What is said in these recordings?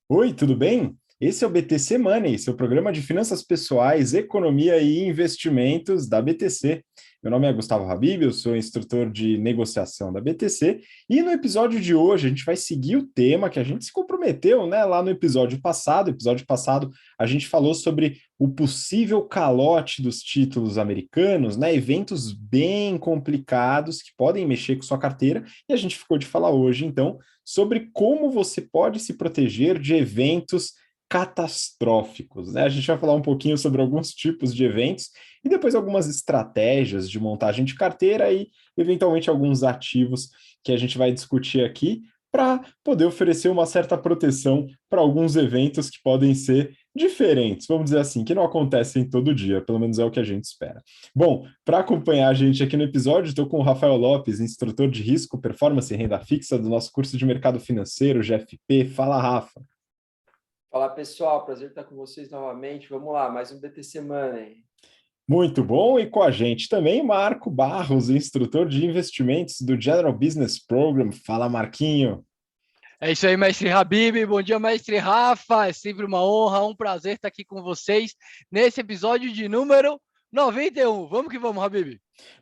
Oi, tudo bem? Esse é o BTC Money, seu programa de finanças pessoais, economia e investimentos da BTC. Meu nome é Gustavo Habib, eu sou instrutor de negociação da BTC e no episódio de hoje a gente vai seguir o tema que a gente se comprometeu, né, lá no episódio passado. Episódio passado a gente falou sobre o possível calote dos títulos americanos, né, eventos bem complicados que podem mexer com sua carteira e a gente ficou de falar hoje, então, sobre como você pode se proteger de eventos catastróficos, né? A gente vai falar um pouquinho sobre alguns tipos de eventos e depois algumas estratégias de montagem de carteira e, eventualmente, alguns ativos que a gente vai discutir aqui para poder oferecer uma certa proteção para alguns eventos que podem ser diferentes, vamos dizer assim, que não acontecem todo dia, pelo menos é o que a gente espera. Bom, para acompanhar a gente aqui no episódio, estou com o Rafael Lopes, instrutor de risco, performance e renda fixa do nosso curso de mercado financeiro, GFP. Fala, Rafa. Fala pessoal, prazer estar com vocês novamente. Vamos lá, mais um BTC Money. Muito bom, e com a gente também Marco Barros, instrutor de investimentos do General Business Program. Fala, Marquinho. É isso aí, mestre Habib. Bom dia, mestre Rafa. É sempre uma honra, um prazer estar aqui com vocês nesse episódio de número 91. Vamos que vamos, Habib.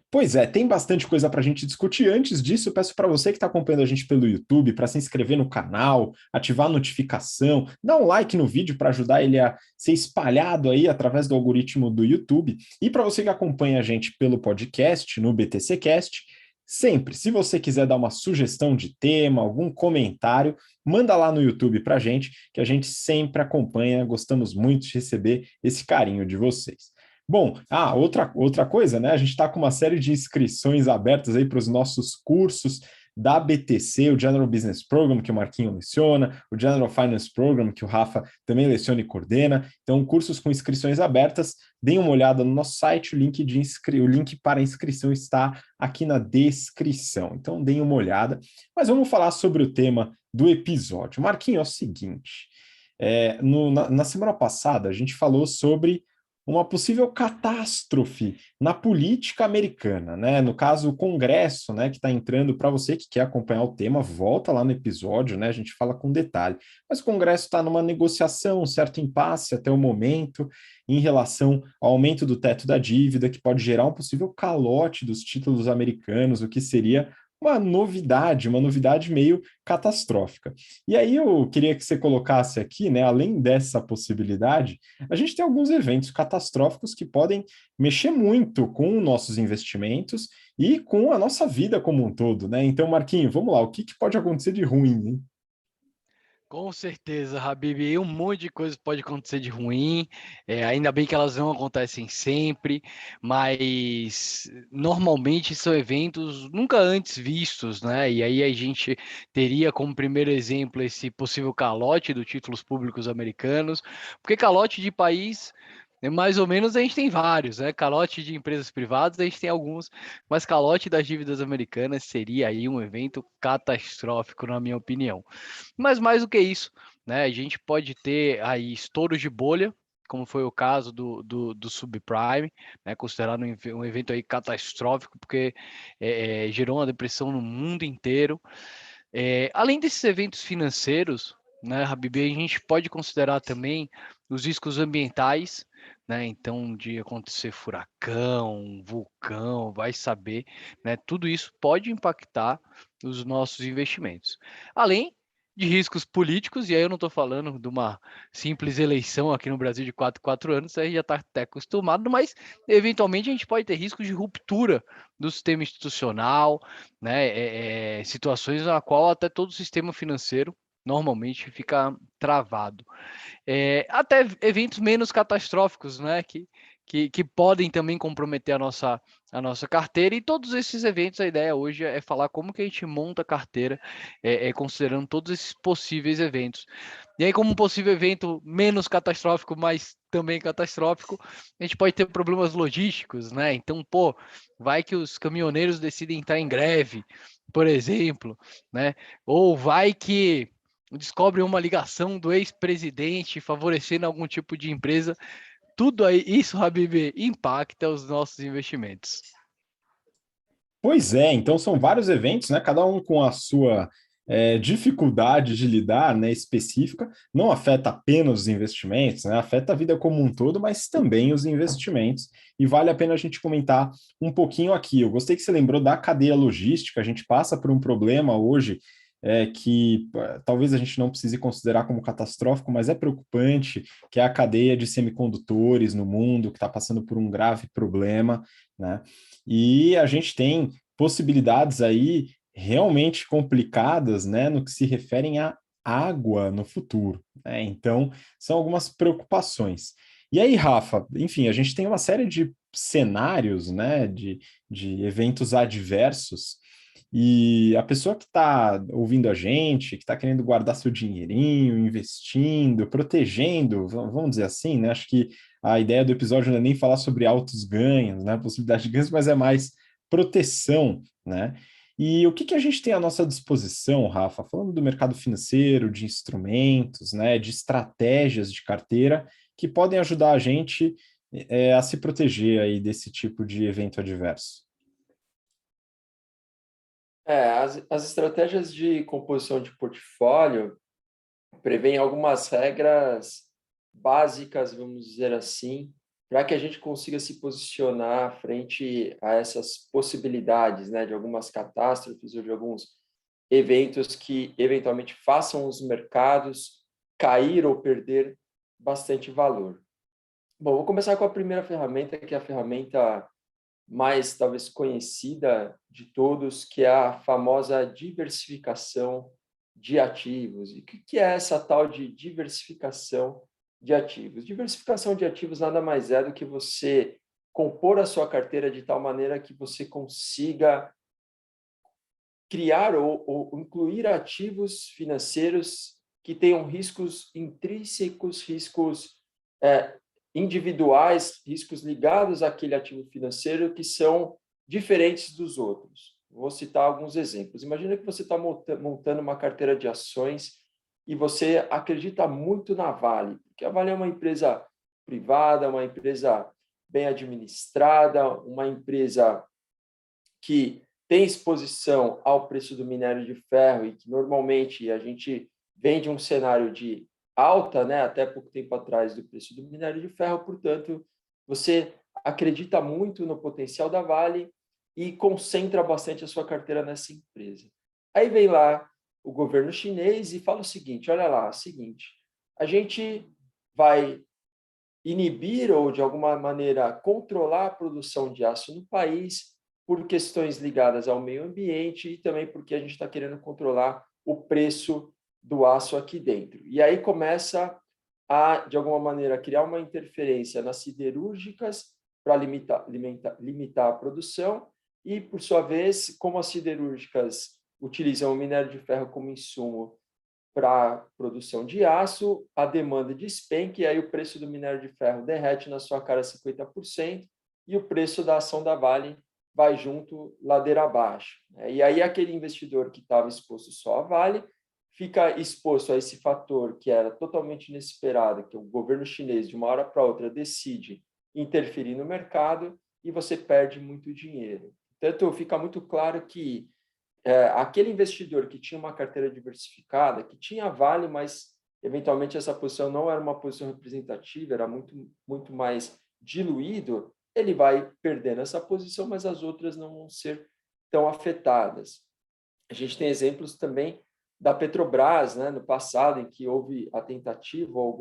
Pois é, tem bastante coisa para a gente discutir. Antes disso, eu peço para você que está acompanhando a gente pelo YouTube, para se inscrever no canal, ativar a notificação, dar um like no vídeo para ajudar ele a ser espalhado aí através do algoritmo do YouTube. E para você que acompanha a gente pelo podcast, no BTC Cast, sempre, se você quiser dar uma sugestão de tema, algum comentário, manda lá no YouTube para a gente, que a gente sempre acompanha. Gostamos muito de receber esse carinho de vocês. Bom, outra coisa, né? A gente está com uma série de inscrições abertas aí para os nossos cursos da BTC, o General Business Program, que o Marquinho leciona, o General Finance Program, que o Rafa também leciona e coordena. Então, cursos com inscrições abertas, deem uma olhada no nosso site, o link para inscrição está aqui na descrição. Então, deem uma olhada. Mas vamos falar sobre o tema do episódio. Marquinho, é o seguinte: na semana passada, a gente falou sobre uma possível catástrofe na política americana, né? No caso, o Congresso, né, que está entrando. Para você que quer acompanhar o tema, volta lá no episódio, né? A gente fala com detalhe. Mas o Congresso está numa negociação, um certo impasse até o momento, em relação ao aumento do teto da dívida, que pode gerar um possível calote dos títulos americanos, o que seria uma novidade meio catastrófica. E aí eu queria que você colocasse aqui, né, além dessa possibilidade, a gente tem alguns eventos catastróficos que podem mexer muito com nossos investimentos e com a nossa vida como um todo, né? Então, Marquinho, vamos lá, o que pode acontecer de ruim, hein? Com certeza, Habib. E um monte de coisa pode acontecer de ruim. Ainda bem que elas não acontecem sempre, mas normalmente são eventos nunca antes vistos, né? E aí a gente teria como primeiro exemplo esse possível calote dos títulos públicos americanos, porque calote de país, mais ou menos a gente tem vários, né? Calote de empresas privadas a gente tem alguns, mas calote das dívidas americanas seria aí um evento catastrófico, na minha opinião. Mas mais do que isso, né? A gente pode ter aí estouros de bolha, como foi o caso do subprime, né, considerado um evento aí catastrófico, porque gerou uma depressão no mundo inteiro. Além desses eventos financeiros, né, Habib, a gente pode considerar também os riscos ambientais, né? Então, de acontecer furacão, vulcão, vai saber, né? Tudo isso pode impactar os nossos investimentos. Além de riscos políticos, e aí eu não estou falando de uma simples eleição aqui no Brasil de 4 anos, aí já está até acostumado, mas eventualmente a gente pode ter riscos de ruptura do sistema institucional, né? Situações na qual até todo o sistema financeiro normalmente fica travado. Até eventos menos catastróficos, né? Que podem também comprometer a nossa carteira, e todos esses eventos, a ideia hoje é falar como que a gente monta a carteira, considerando todos esses possíveis eventos. E aí, como um possível evento menos catastrófico, mas também catastrófico, a gente pode ter problemas logísticos, né? Então, pô, vai que os caminhoneiros decidem entrar em greve, por exemplo, né? Ou vai que descobrem uma ligação do ex-presidente favorecendo algum tipo de empresa. Tudo aí, isso, Habib, impacta os nossos investimentos. Pois é, então são vários eventos, né? Cada um com a sua dificuldade de lidar, né, específica, não afeta apenas os investimentos, né, afeta a vida como um todo, mas também os investimentos, e vale a pena a gente comentar um pouquinho aqui. Eu gostei que você lembrou da cadeia logística, a gente passa por um problema hoje que talvez a gente não precise considerar como catastrófico, mas é preocupante, que é a cadeia de semicondutores no mundo, que está passando por um grave problema, né? E a gente tem possibilidades aí realmente complicadas, né, no que se referem à água no futuro, né? Então, são algumas preocupações. E aí, Rafa, enfim, a gente tem uma série de cenários, né, de eventos adversos, e a pessoa que está ouvindo a gente, que está querendo guardar seu dinheirinho, investindo, protegendo, vamos dizer assim, né? Acho que a ideia do episódio não é nem falar sobre altos ganhos, né? Possibilidade de ganhos, mas é mais proteção, né? E o que que a gente tem à nossa disposição, Rafa? Falando do mercado financeiro, de instrumentos, né? De estratégias de carteira que podem ajudar a gente a se proteger aí desse tipo de evento adverso. As estratégias de composição de portfólio prevêem algumas regras básicas, vamos dizer assim, para que a gente consiga se posicionar frente a essas possibilidades, né, de algumas catástrofes ou de alguns eventos que eventualmente façam os mercados cair ou perder bastante valor. Bom, vou começar com a primeira ferramenta, que é a ferramenta mais talvez conhecida de todos, que é a famosa diversificação de ativos. E o que é essa tal de diversificação de ativos? Diversificação de ativos nada mais é do que você compor a sua carteira de tal maneira que você consiga criar ou incluir ativos financeiros que tenham riscos intrínsecos, riscos individuais, riscos ligados àquele ativo financeiro que são diferentes dos outros. Vou citar alguns exemplos. Imagina que você está montando uma carteira de ações e você acredita muito na Vale, porque a Vale é uma empresa privada, uma empresa bem administrada, uma empresa que tem exposição ao preço do minério de ferro e que normalmente a gente vem de um cenário de alta, né, até pouco tempo atrás, do preço do minério de ferro, portanto, você acredita muito no potencial da Vale e concentra bastante a sua carteira nessa empresa. Aí vem lá o governo chinês e fala o seguinte, olha lá, a gente vai inibir ou, de alguma maneira, controlar a produção de aço no país por questões ligadas ao meio ambiente e também porque a gente está querendo controlar o preço do aço aqui dentro. E aí começa a, de alguma maneira, criar uma interferência nas siderúrgicas para limitar a produção e, por sua vez, como as siderúrgicas utilizam o minério de ferro como insumo para a produção de aço, a demanda despenca e aí o preço do minério de ferro derrete na sua cara 50% e o preço da ação da Vale vai junto ladeira abaixo. E aí aquele investidor que estava exposto só à Vale fica exposto a esse fator que era totalmente inesperado, que o governo chinês de uma hora para outra decide interferir no mercado e você perde muito dinheiro. Portanto, fica muito claro que aquele investidor que tinha uma carteira diversificada, que tinha Vale, mas eventualmente essa posição não era uma posição representativa, era muito mais diluído, ele vai perder nessa posição, mas as outras não vão ser tão afetadas. A gente tem exemplos também da Petrobras, né, no passado, em que houve a tentativa ou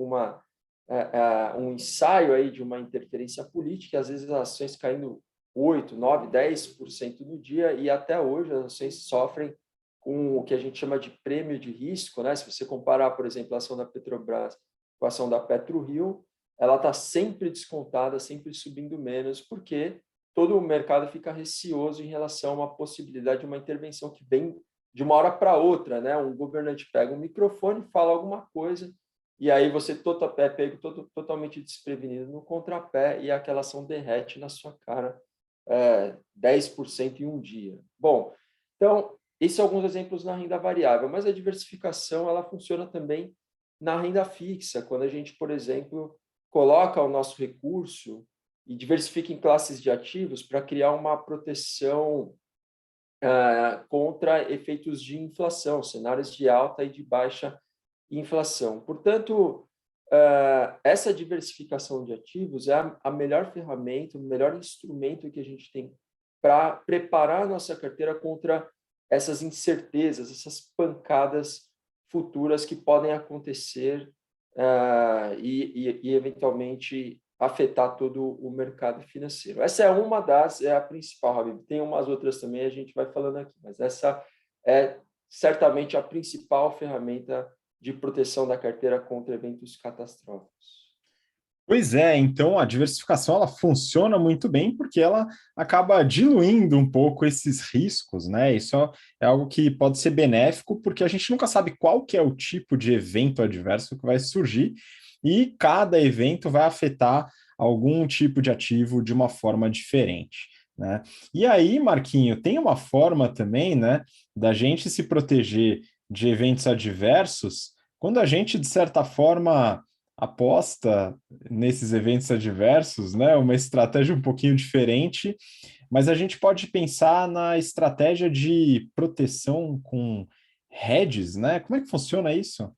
um ensaio aí de uma interferência política, às vezes as ações caindo 8, 9, 10% no dia, e até hoje as ações sofrem com o que a gente chama de prêmio de risco, né? Se você comparar, por exemplo, a ação da Petrobras com a ação da PetroRio, ela está sempre descontada, sempre subindo menos, porque todo o mercado fica receoso em relação a uma possibilidade de uma intervenção que vem de uma hora para outra, né? Um governante pega um microfone, fala alguma coisa, e aí você é pego totalmente desprevenido no contrapé e aquela ação derrete na sua cara 10% em um dia. Bom, então, esses são alguns exemplos na renda variável, mas a diversificação ela funciona também na renda fixa, quando a gente, por exemplo, coloca o nosso recurso e diversifica em classes de ativos para criar uma proteção contra efeitos de inflação, cenários de alta e de baixa inflação. Portanto, essa diversificação de ativos é a melhor ferramenta, o melhor instrumento que a gente tem para preparar a nossa carteira contra essas incertezas, essas pancadas futuras que podem acontecer e eventualmente afetar todo o mercado financeiro. Essa é a principal, Habib. Tem umas outras também, a gente vai falando aqui, mas essa é certamente a principal ferramenta de proteção da carteira contra eventos catastróficos. Pois é, então a diversificação ela funciona muito bem porque ela acaba diluindo um pouco esses riscos, né? Isso é algo que pode ser benéfico porque a gente nunca sabe qual que é o tipo de evento adverso que vai surgir e cada evento vai afetar algum tipo de ativo de uma forma diferente, né? E aí, Marquinho, tem uma forma também, né, da gente se proteger de eventos adversos quando a gente, de certa forma, aposta nesses eventos adversos, né? Uma estratégia um pouquinho diferente, mas a gente pode pensar na estratégia de proteção com hedges, né? Como é que funciona isso?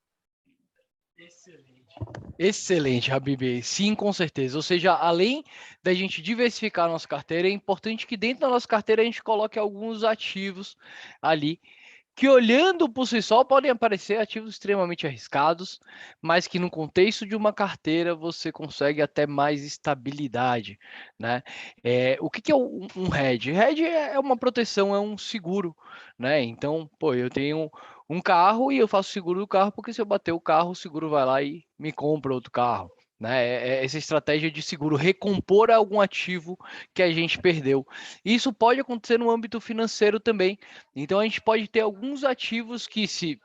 Excelente, Habib. Sim, com certeza. Ou seja, além da gente diversificar a nossa carteira, é importante que dentro da nossa carteira a gente coloque alguns ativos ali que olhando por si só podem parecer ativos extremamente arriscados, mas que no contexto de uma carteira você consegue até mais estabilidade, né? O que é um hedge? Hedge é uma proteção, é um seguro, né? Então, pô, eu tenho um carro e eu faço seguro do carro porque se eu bater o carro, o seguro vai lá e me compra outro carro. Né? Essa estratégia de seguro, recompor algum ativo que a gente perdeu. Isso pode acontecer no âmbito financeiro também. Então a gente pode ter alguns ativos que se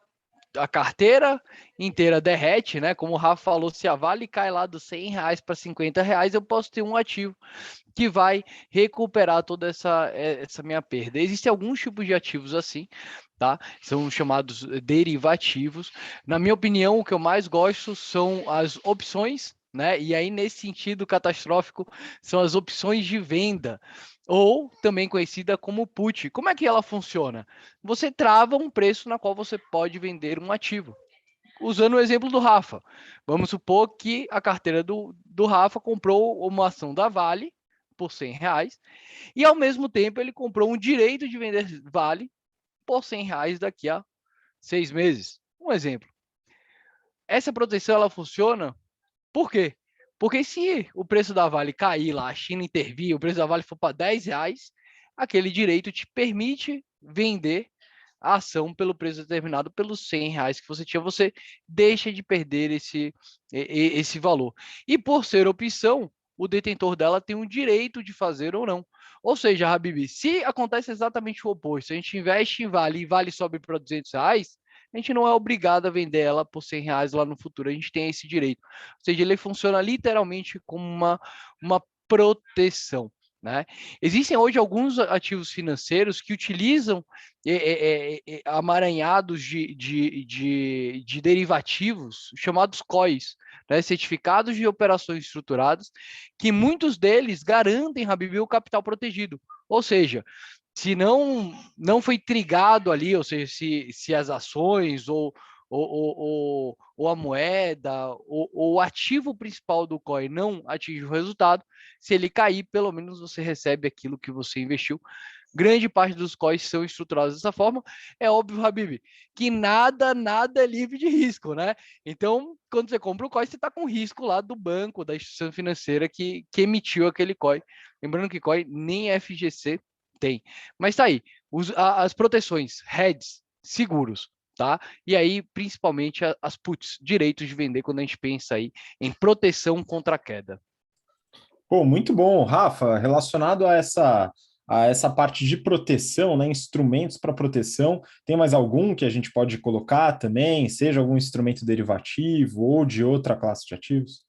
a carteira inteira derrete, né? Como o Rafa falou, se a Vale cai lá dos R$ 100 para R$ 50, eu posso ter um ativo que vai recuperar toda essa minha perda. Existem alguns tipos de ativos assim, tá? São chamados derivativos. Na minha opinião, o que eu mais gosto são as opções, né? E aí, nesse sentido catastrófico, são as opções de venda, ou também conhecida como put. Como é que ela funciona? Você trava um preço na qual você pode vender um ativo. Usando o exemplo do Rafa, vamos supor que a carteira do Rafa comprou uma ação da Vale por R$ 100 e, ao mesmo tempo, ele comprou um direito de vender Vale por R$ 100 daqui a 6 meses. Um exemplo. Essa proteção ela funciona por quê? Porque se o preço da Vale cair lá, a China intervir, o preço da Vale for para R$ 10, aquele direito te permite vender a ação pelo preço determinado, pelos R$ 100 que você tinha, você deixa de perder esse valor. E por ser opção, o detentor dela tem o direito de fazer ou não. Ou seja, Habib, se acontece exatamente o oposto, a gente investe em Vale e Vale sobe para R$ 200, a gente não é obrigado a vender ela por R$ 100 lá no futuro, a gente tem esse direito. Ou seja, ele funciona literalmente como uma proteção. Né? Existem hoje alguns ativos financeiros que utilizam amaranhados de derivativos chamados COIs, né? Certificados de operações estruturadas, que muitos deles garantem, Habib, o capital protegido. Ou seja, se não foi trigado ali, ou seja, se as ações ou a moeda ou o ativo principal do COI não atinge o resultado, se ele cair, pelo menos você recebe aquilo que você investiu. Grande parte dos COIs são estruturados dessa forma. É óbvio, Habib, que nada é livre de risco, né? Então, quando você compra o COI, você está com risco lá do banco, da instituição financeira que emitiu aquele COI. Lembrando que COI nem FGC tem. Mas tá aí, as proteções, hedges, seguros, tá? E aí, principalmente, as puts, direitos de vender, quando a gente pensa aí em proteção contra a queda. Pô, muito bom, Rafa, relacionado a essa parte de proteção, né, instrumentos para proteção, tem mais algum que a gente pode colocar também, seja algum instrumento derivativo ou de outra classe de ativos?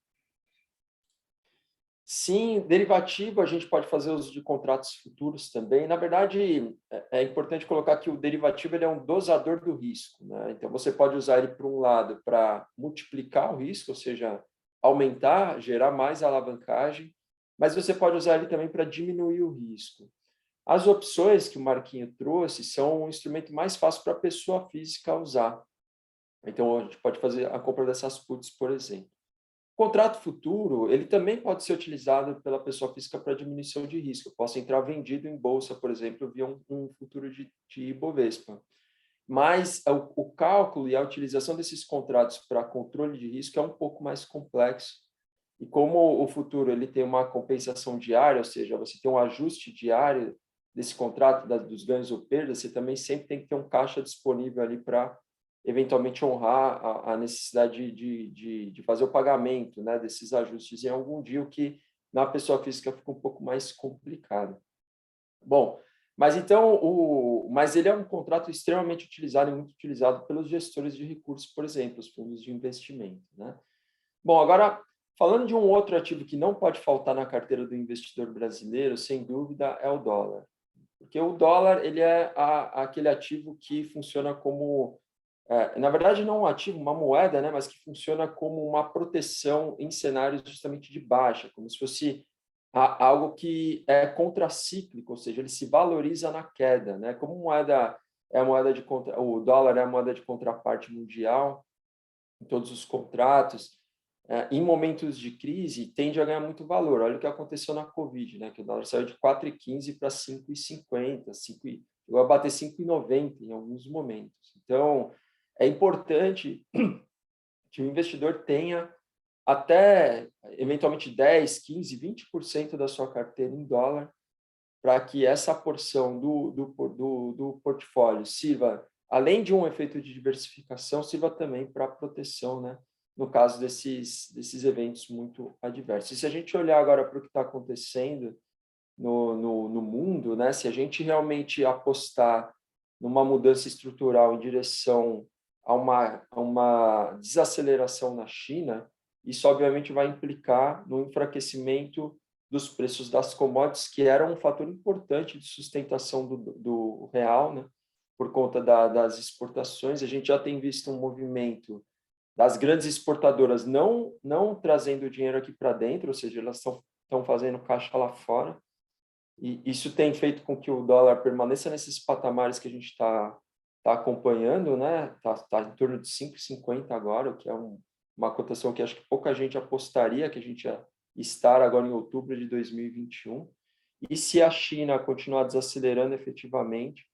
Sim, derivativo, a gente pode fazer uso de contratos futuros também. Na verdade, é importante colocar que o derivativo ele é um dosador do risco, né? Então, você pode usar ele, por um lado, para multiplicar o risco, ou seja, aumentar, gerar mais alavancagem, mas você pode usar ele também para diminuir o risco. As opções que o Marquinho trouxe são um instrumento mais fácil para a pessoa física usar. Então, a gente pode fazer a compra dessas puts, por exemplo. O contrato futuro, ele também pode ser utilizado pela pessoa física para diminuição de risco. Eu posso entrar vendido em bolsa, por exemplo, via um futuro de Ibovespa. Mas o cálculo e a utilização desses contratos para controle de risco é um pouco mais complexo. E como o futuro ele tem uma compensação diária, ou seja, você tem um ajuste diário desse contrato, dos ganhos ou perdas, você também sempre tem que ter um caixa disponível ali para eventualmente honrar a necessidade de fazer o pagamento, né, desses ajustes em algum dia, o que na pessoa física fica um pouco mais complicado. Bom, mas então, mas ele é um contrato extremamente utilizado e muito utilizado pelos gestores de recursos, por exemplo, os fundos de investimento, né? Bom, agora, falando de um outro ativo que não pode faltar na carteira do investidor brasileiro, sem dúvida, é o dólar. Porque o dólar ele é aquele ativo que funciona como, na verdade, não um ativo, uma moeda, né, mas que funciona como uma proteção em cenários justamente de baixa, como se fosse algo que é contracíclico, ou seja, ele se valoriza na queda, né? Como moeda é a moeda o dólar é a moeda de contraparte mundial em todos os contratos, em momentos de crise, tende a ganhar muito valor. Olha o que aconteceu na Covid, né? Que o dólar saiu de 4,15 para 5,50, chegou a bater 5,90 em alguns momentos. Então, é importante que o investidor tenha até, eventualmente, 10, 15, 20% da sua carteira em dólar, para que essa porção do portfólio sirva, além de um efeito de diversificação, sirva também para proteção, né? No caso desses eventos muito adversos. E se a gente olhar agora para o que está acontecendo no mundo, né? Se a gente realmente apostar numa mudança estrutural em direção a uma desaceleração na China, isso obviamente vai implicar no enfraquecimento dos preços das commodities, que era um fator importante de sustentação do real, né? Por conta das exportações. A gente já tem visto um movimento das grandes exportadoras não trazendo dinheiro aqui para dentro, ou seja, elas estão fazendo caixa lá fora, e isso tem feito com que o dólar permaneça nesses patamares que a gente está acompanhando, né? Tá em torno de 5,50 agora, o que é uma cotação que acho que pouca gente apostaria que a gente ia estar agora em outubro de 2021. E se a China continuar desacelerando efetivamente,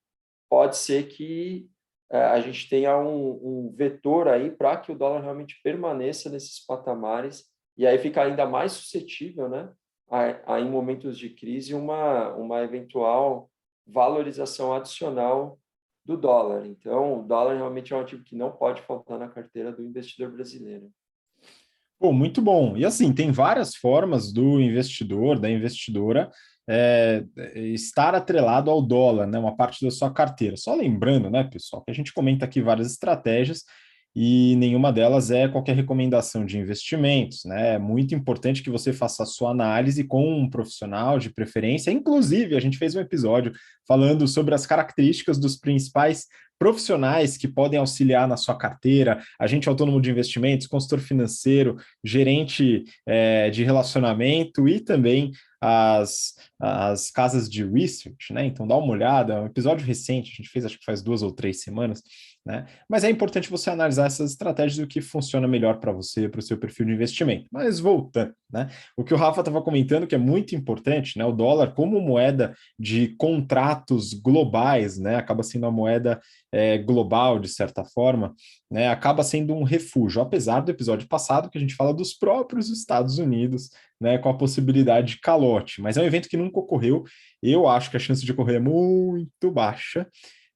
pode ser que a gente tenha um vetor aí para que o dólar realmente permaneça nesses patamares, e aí fica ainda mais suscetível, né, em momentos de crise, uma eventual valorização adicional do dólar. Então, o dólar realmente é um ativo que não pode faltar na carteira do investidor brasileiro. Pô, muito bom. E assim, tem várias formas do investidor, da investidora, estar atrelado ao dólar, né? Uma parte da sua carteira. Só lembrando, né, pessoal, que a gente comenta aqui várias estratégias e nenhuma delas é qualquer recomendação de investimentos, né? É muito importante que você faça a sua análise com um profissional de preferência. Inclusive, a gente fez um episódio falando sobre as características dos principais profissionais que podem auxiliar na sua carteira, agente autônomo de investimentos, consultor financeiro, gerente de relacionamento e também as casas de research, né? Então dá uma olhada, é um episódio recente, a gente fez acho que faz 2 ou 3 semanas, né? Mas é importante você analisar essas estratégias e o que funciona melhor para você, para o seu perfil de investimento. Mas voltando, né? O que o Rafa estava comentando que é muito importante, né? O dólar como moeda de contratos globais, né? Acaba sendo a moeda global, de certa forma, né? Acaba sendo um refúgio, apesar do episódio passado que a gente fala dos próprios Estados Unidos, né? Com a possibilidade de calote. Mas é um evento que nunca ocorreu. Eu acho que a chance de ocorrer é muito baixa,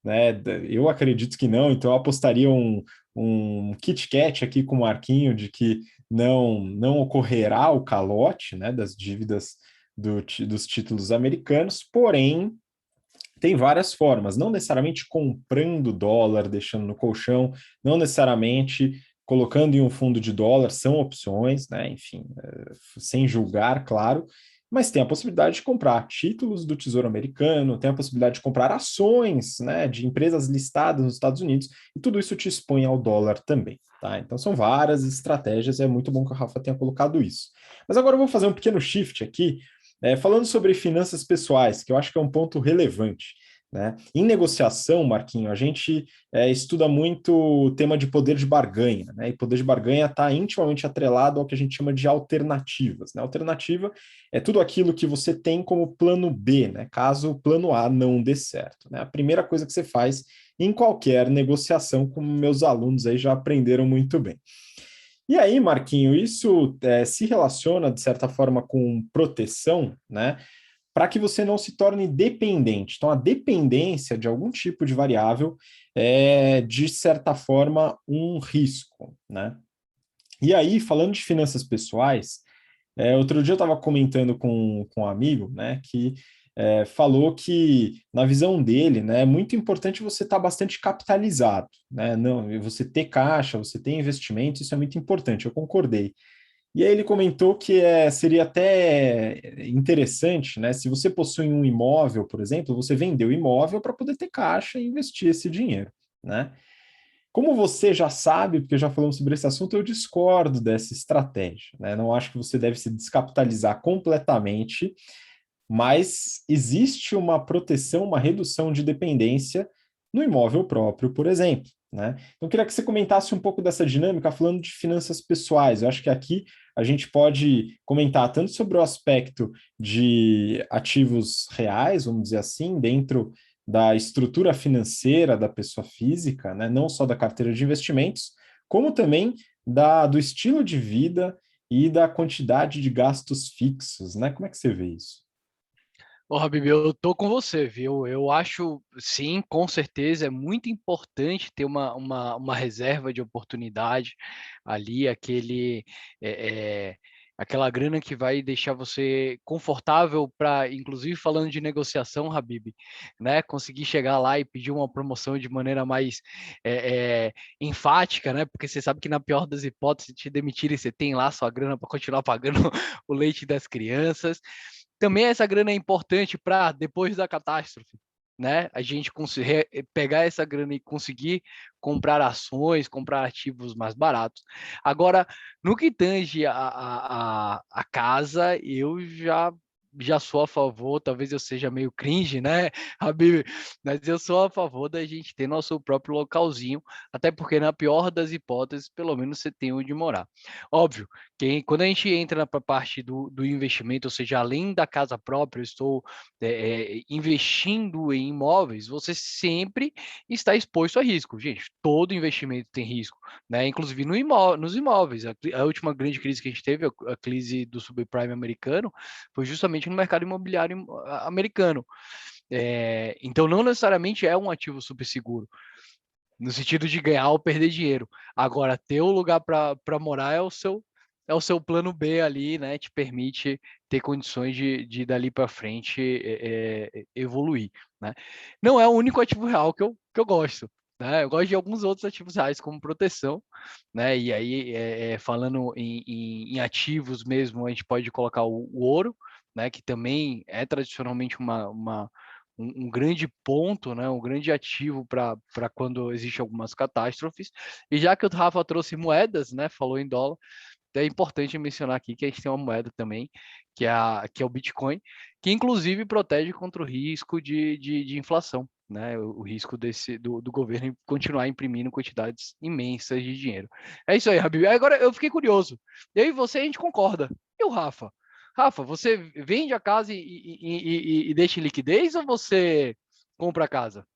né? Eu acredito que não, então eu apostaria um Kit Kat aqui com o Marquinho de que não ocorrerá o calote, né, das dívidas dos títulos americanos, porém tem várias formas, não necessariamente comprando dólar, deixando no colchão, não necessariamente colocando em um fundo de dólar, são opções, né? Enfim, sem julgar, claro, mas tem a possibilidade de comprar títulos do Tesouro Americano, tem a possibilidade de comprar ações, né, de empresas listadas nos Estados Unidos, e tudo isso te expõe ao dólar também, tá? Então são várias estratégias, é muito bom que o Rafa tenha colocado isso. Mas agora eu vou fazer um pequeno shift aqui, Falando sobre finanças pessoais, que eu acho que é um ponto relevante, né? Em negociação, Marquinho, a gente estuda muito o tema de poder de barganha, né? E poder de barganha está intimamente atrelado ao que a gente chama de alternativas, né? Alternativa é tudo aquilo que você tem como plano B, né? Caso o plano A não dê certo, né? A primeira coisa que você faz em qualquer negociação, como meus alunos aí já aprenderam muito bem. E aí, Marquinho, isso se relaciona, de certa forma, com proteção, né? Para que você não se torne dependente. Então, a dependência de algum tipo de variável é, de certa forma, um risco, né? E aí, falando de finanças pessoais, outro dia eu estava comentando com um amigo, né, que falou que, na visão dele, né, é muito importante você estar bastante capitalizado, né, não, você ter caixa, você ter investimentos, isso é muito importante, eu concordei. E aí ele comentou que seria até interessante, né, se você possui um imóvel, por exemplo, você vender o imóvel para poder ter caixa e investir esse dinheiro, né? Como você já sabe, porque já falamos sobre esse assunto, eu discordo dessa estratégia, né? Não acho que você deve se descapitalizar completamente, mas existe uma proteção, uma redução de dependência no imóvel próprio, por exemplo, né? Então, eu queria que você comentasse um pouco dessa dinâmica, falando de finanças pessoais. Eu acho que aqui a gente pode comentar tanto sobre o aspecto de ativos reais, vamos dizer assim, dentro da estrutura financeira da pessoa física, né? Não só da carteira de investimentos, como também do estilo de vida e da quantidade de gastos fixos, né? Como é que você vê isso? Ô, Habib, eu tô com você, viu? Eu acho, sim, com certeza, é muito importante ter uma reserva de oportunidade ali, aquela grana que vai deixar você confortável para, inclusive falando de negociação, Habib, né? Conseguir chegar lá e pedir uma promoção de maneira mais enfática, né? Porque você sabe que na pior das hipóteses, te demitirem, você tem lá sua grana para continuar pagando o leite das crianças. Também essa grana é importante para depois da catástrofe, né? A gente pegar essa grana e conseguir comprar ações, comprar ativos mais baratos. Agora, no que tange a casa, eu já sou a favor, talvez eu seja meio cringe, né, Habib? Mas eu sou a favor da gente ter nosso próprio localzinho, até porque na pior das hipóteses, pelo menos você tem onde morar. Óbvio, quando a gente entra para a parte do investimento, ou seja, além da casa própria, eu estou investindo em imóveis, você sempre está exposto a risco. Gente, todo investimento tem risco, né? Inclusive nos imóveis. A última grande crise que a gente teve, a crise do subprime americano, foi justamente no mercado imobiliário americano. Então, não necessariamente é um ativo super seguro, no sentido de ganhar ou perder dinheiro. Agora, ter um lugar para morar é o seu plano B ali, né? Te permite ter condições de dali para frente evoluir, né? Não é o único ativo real que eu gosto. Né? Eu gosto de alguns outros ativos reais, como proteção, né? E aí, falando em ativos mesmo, a gente pode colocar o ouro, né? Que também é tradicionalmente um grande ponto, né, um grande ativo para quando existem algumas catástrofes. E já que o Rafa trouxe moedas, né, falou em dólar, é importante mencionar aqui que a gente tem uma moeda também, que é o Bitcoin, que inclusive protege contra o risco de inflação, né, o risco do governo continuar imprimindo quantidades imensas de dinheiro. É isso aí, Habib. Agora eu fiquei curioso. Eu e você, a gente concorda. E o Rafa? Rafa, você vende a casa e deixa em liquidez ou você compra a casa?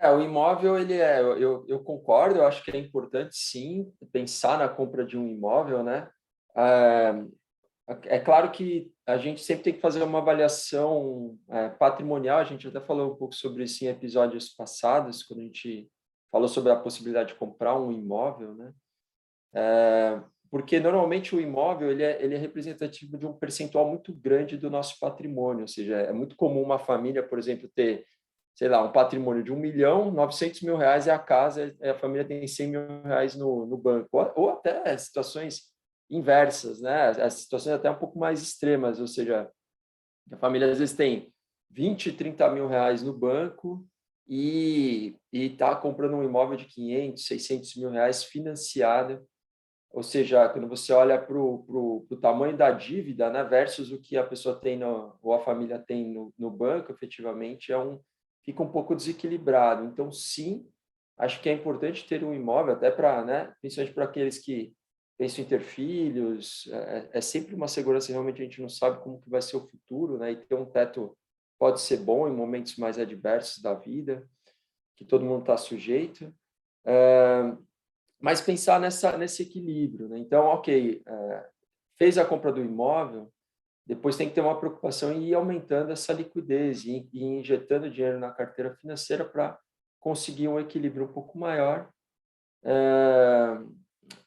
O imóvel, eu concordo, eu acho que é importante, sim, pensar na compra de um imóvel, né? É claro que a gente sempre tem que fazer uma avaliação patrimonial, a gente até falou um pouco sobre isso em episódios passados, quando a gente falou sobre a possibilidade de comprar um imóvel, né? Porque normalmente o imóvel ele é representativo de um percentual muito grande do nosso patrimônio, ou seja, é muito comum uma família, por exemplo, ter, sei lá, um patrimônio de 1 milhão, 900 mil reais é a casa, e a família tem 100 mil reais no banco, ou até situações inversas, né? As situações até um pouco mais extremas, ou seja, a família às vezes tem 20, 30 mil reais no banco e está comprando um imóvel de 500, 600 mil reais financiado ou seja, quando você olha para o tamanho da dívida, né, versus o que a pessoa tem ou a família tem no banco, efetivamente, fica um pouco desequilibrado. Então, sim, acho que é importante ter um imóvel, até para, né, principalmente para aqueles que pensam em ter filhos, é sempre uma segurança, realmente a gente não sabe como que vai ser o futuro, né, e ter um teto pode ser bom em momentos mais adversos da vida, que todo mundo está sujeito. Mas pensar nesse equilíbrio, né? Então, ok, fez a compra do imóvel, depois tem que ter uma preocupação em ir aumentando essa liquidez e injetando dinheiro na carteira financeira para conseguir um equilíbrio um pouco maior.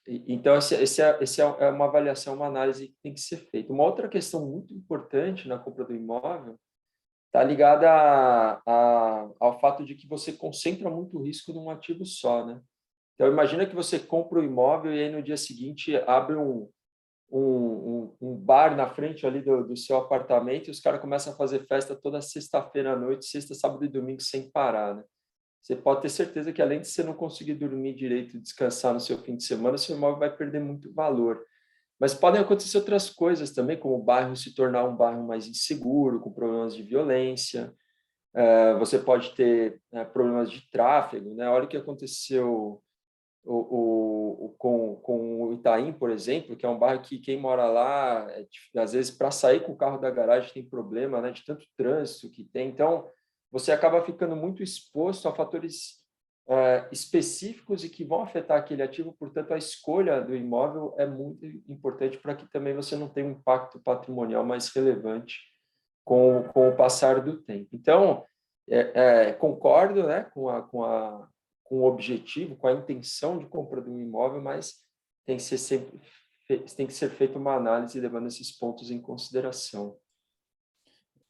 Então, esse é uma avaliação, uma análise que tem que ser feita. Uma outra questão muito importante na compra do imóvel está ligada ao fato de que você concentra muito risco num ativo só, né? Então, imagina que você compra o imóvel e aí no dia seguinte abre um bar na frente ali do seu apartamento e os caras começam a fazer festa toda sexta-feira à noite, sexta, sábado e domingo sem parar, né? Você pode ter certeza que além de você não conseguir dormir direito e descansar no seu fim de semana, seu imóvel vai perder muito valor. Mas podem acontecer outras coisas também, como o bairro se tornar um bairro mais inseguro, com problemas de violência. Você pode ter problemas de tráfego, né? Olha o que aconteceu com o Itaim, por exemplo, que é um bairro que quem mora lá, às vezes, para sair com o carro da garagem tem problema, né, de tanto trânsito que tem. Então, você acaba ficando muito exposto a fatores específicos e que vão afetar aquele ativo, portanto, a escolha do imóvel é muito importante para que também você não tenha um impacto patrimonial mais relevante com o passar do tempo. Então, concordo, né, com o objetivo, com a intenção de compra de um imóvel, mas tem que ser feita uma análise levando esses pontos em consideração.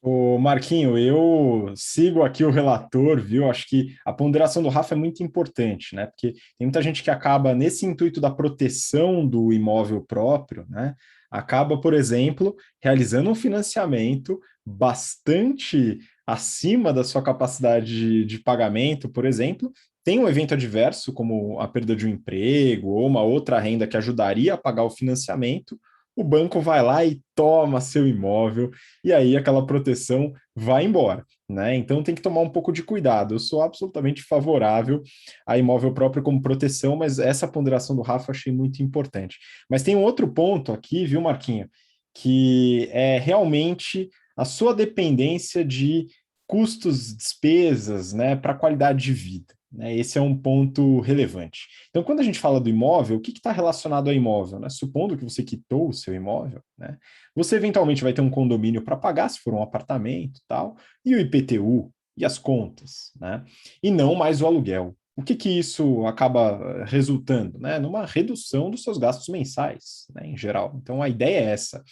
O Marquinho, eu sigo aqui o relator, viu? Acho que a ponderação do Rafa é muito importante, né? Porque tem muita gente que acaba, nesse intuito da proteção do imóvel próprio, né? Acaba, por exemplo, realizando um financiamento bastante acima da sua capacidade de pagamento, por exemplo. Tem um evento adverso, como a perda de um emprego ou uma outra renda que ajudaria a pagar o financiamento. O banco vai lá e toma seu imóvel e aí aquela proteção vai embora, né? Então tem que tomar um pouco de cuidado. Eu sou absolutamente favorável a imóvel próprio como proteção, mas essa ponderação do Rafa eu achei muito importante. Mas tem um outro ponto aqui, viu, Marquinho, que é realmente a sua dependência de custos, despesas, né, para a qualidade de vida. Né? Esse é um ponto relevante. Então, quando a gente fala do imóvel, o que está relacionado ao imóvel? Né? Supondo que você quitou o seu imóvel, né? Você eventualmente vai ter um condomínio para pagar, se for um apartamento tal, e o IPTU e as contas, né? E não mais o aluguel. O que isso acaba resultando? Né? Numa redução dos seus gastos mensais, né, em geral. Então, a ideia é essa.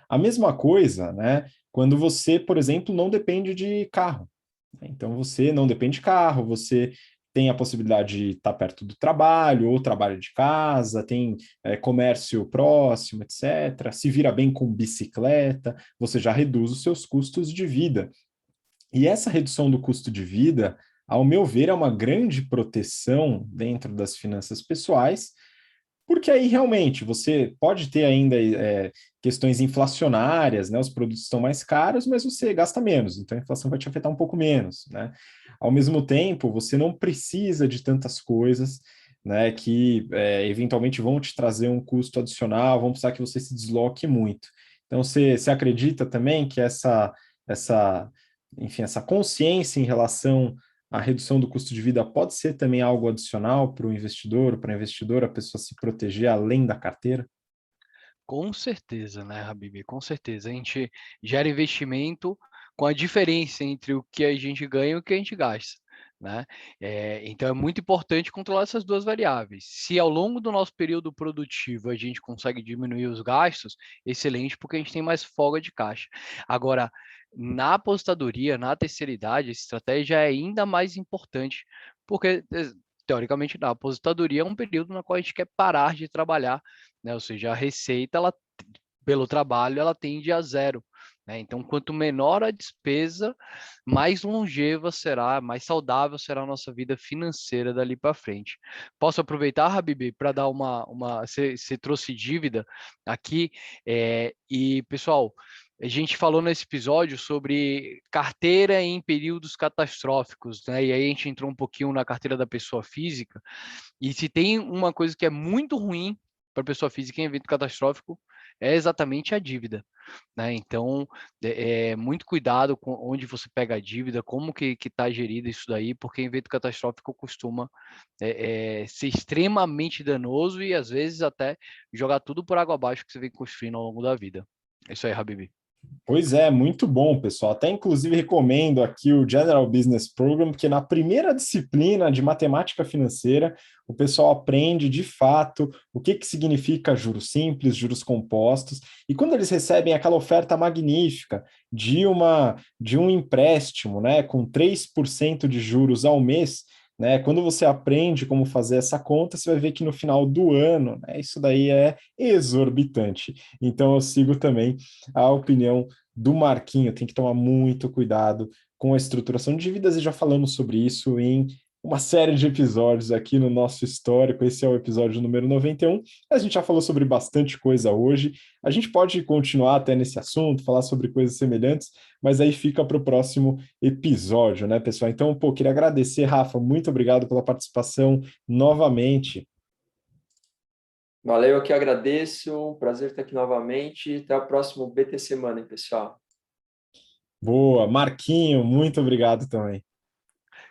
A mesma coisa, né, quando você, por exemplo, não depende de carro. Então, você não depende de carro, você tem a possibilidade de estar perto do trabalho, ou trabalho de casa, tem comércio próximo, etc. Se vira bem com bicicleta, você já reduz os seus custos de vida. E essa redução do custo de vida, ao meu ver, é uma grande proteção dentro das finanças pessoais, porque aí realmente você pode ter ainda questões inflacionárias, né? Os produtos estão mais caros, mas você gasta menos, então a inflação vai te afetar um pouco menos, né? Ao mesmo tempo, você não precisa de tantas coisas, né? Que eventualmente vão te trazer um custo adicional, vão precisar que você se desloque muito. Então, você acredita também que enfim, essa consciência em relação a redução do custo de vida pode ser também algo adicional para o investidor, para a investidora, a pessoa se proteger além da carteira? Com certeza, né, Habib? Com certeza. A gente gera investimento com a diferença entre o que a gente ganha e o que a gente gasta, né? Então é muito importante controlar essas duas variáveis. Se ao longo do nosso período produtivo a gente consegue diminuir os gastos, excelente, porque a gente tem mais folga de caixa. Agora, na aposentadoria, na terceira idade, a estratégia é ainda mais importante, porque teoricamente na aposentadoria é um período no qual a gente quer parar de trabalhar, né? Ou seja, a receita, ela, pelo trabalho, ela tende a zero, né? Então, quanto menor a despesa, mais longeva será, mais saudável será a nossa vida financeira dali para frente. Posso aproveitar, Habib, para dar você trouxe dívida aqui, e pessoal, a gente falou nesse episódio sobre carteira em períodos catastróficos, né? E aí a gente entrou um pouquinho na carteira da pessoa física. E se tem uma coisa que é muito ruim para a pessoa física em evento catastrófico, é exatamente a dívida, né? Então, muito cuidado com onde você pega a dívida, como que está gerida isso daí, porque evento catastrófico costuma ser extremamente danoso e às vezes até jogar tudo por água abaixo que você vem construindo ao longo da vida. É isso aí, Habib. Pois é, muito bom, pessoal. Até inclusive recomendo aqui o General Business Program, que na primeira disciplina de matemática financeira, o pessoal aprende de fato o que significa juros simples, juros compostos, e quando eles recebem aquela oferta magnífica de um empréstimo, né, com 3% de juros ao mês, né, quando você aprende como fazer essa conta, você vai ver que no final do ano, né, isso daí é exorbitante. Então eu sigo também a opinião do Marquinho, tem que tomar muito cuidado com a estruturação de dívidas, e já falamos sobre isso em uma série de episódios aqui no nosso histórico. Esse é o episódio número 91. A gente já falou sobre bastante coisa hoje. A gente pode continuar até nesse assunto, falar sobre coisas semelhantes, mas aí fica para o próximo episódio, né, pessoal? Então, pô, queria agradecer, Rafa, muito obrigado pela participação novamente. Valeu, eu que agradeço. Um prazer estar aqui novamente. Até o próximo BT Semana, hein, pessoal. Boa, Marquinho, muito obrigado também.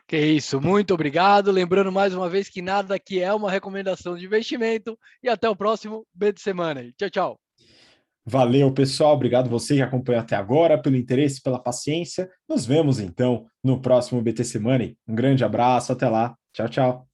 Que isso, muito obrigado. Lembrando mais uma vez que nada aqui é uma recomendação de investimento. E até o próximo B de semana. Tchau, tchau. Valeu, pessoal. Obrigado você que acompanhou até agora, pelo interesse, pela paciência. Nos vemos então no próximo BTC Money. Um grande abraço, até lá. Tchau, tchau.